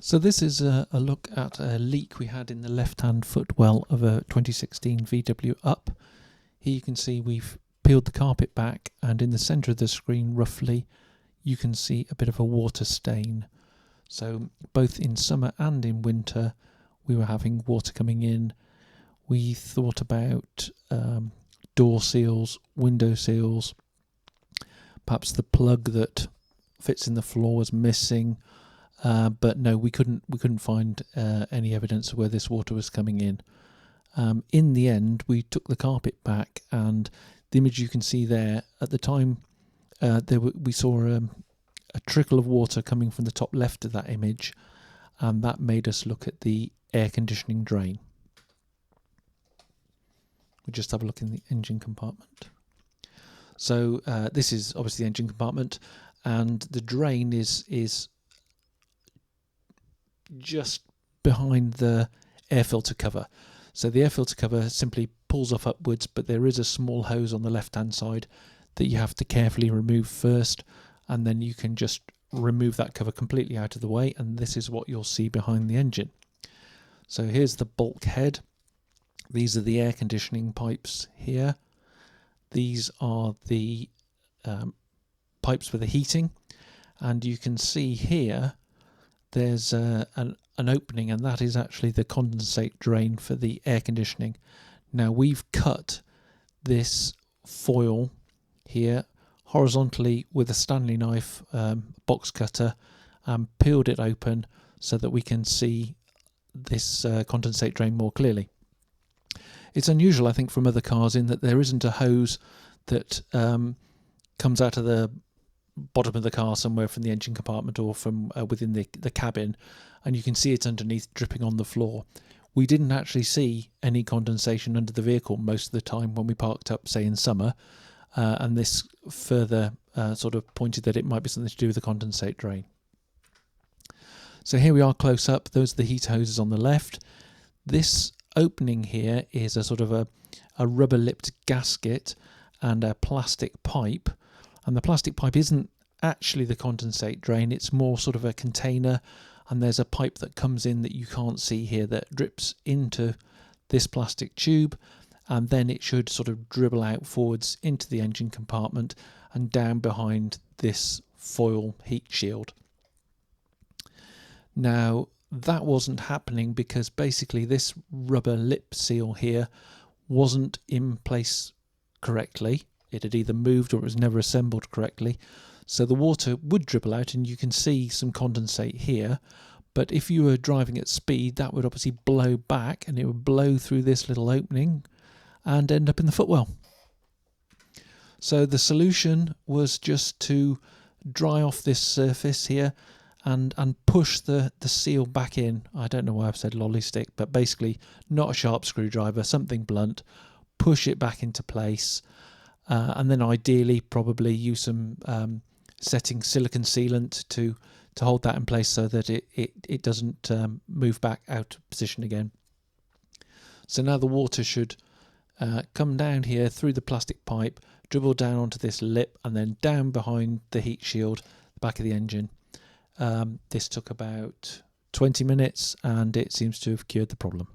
So this is a look at a leak we had in the left-hand footwell of a 2016 VW Up. Here you can see we've peeled the carpet back, and in the centre of the screen roughly you can see a bit of a water stain. So both in summer and in winter we were having water coming in. We thought about door seals, window seals, perhaps the plug that fits in the floor was missing. But no, we couldn't find any evidence of where this water was coming in. In the end, we took the carpet back, and the image you can see there at the time, we saw a trickle of water coming from the top left of that image, and that made us look at the air conditioning drain. We'll just have a look in the engine compartment. So this is obviously the engine compartment, and the drain is just behind the air filter cover. So the air filter cover simply pulls off upwards, but there is a small hose on the left hand side that you have to carefully remove first, and then you can just remove that cover completely out of the way, and this is what you'll see behind the engine. So here's the bulkhead. These are the air conditioning pipes here. These are the pipes for the heating, and you can see here there's an opening, and that is actually the condensate drain for the air conditioning. Now we've cut this foil here horizontally with a Stanley knife box cutter and peeled it open so that we can see this condensate drain more clearly. It's unusual, I think, from other cars in that there isn't a hose that comes out of the bottom of the car somewhere from the engine compartment or from within the cabin, and you can see it underneath dripping on the floor. We didn't actually see any condensation under the vehicle most of the time when we parked up, say in summer, and this further sort of pointed that it might be something to do with the condensate drain. So here we are close up. Those are the heat hoses on the left. This opening here is a sort of a rubber lipped gasket and a plastic pipe. And the plastic pipe isn't actually the condensate drain, it's more sort of a container, and there's a pipe that comes in that you can't see here that drips into this plastic tube, and then it should sort of dribble out forwards into the engine compartment and down behind this foil heat shield. Now that wasn't happening because basically this rubber lip seal here wasn't in place correctly. It had either moved or it was never assembled correctly. So the water would dribble out, and you can see some condensate here. But if you were driving at speed, that would obviously blow back, and it would blow through this little opening and end up in the footwell. So the solution was just to dry off this surface here and push the seal back in. I don't know why I've said lolly stick, but basically not a sharp screwdriver, something blunt. Push it back into place. And then ideally probably use some setting silicon sealant to hold that in place so that it doesn't move back out of position again. So now the water should come down here through the plastic pipe, dribble down onto this lip, and then down behind the heat shield, the back of the engine. This took about 20 minutes, and it seems to have cured the problem.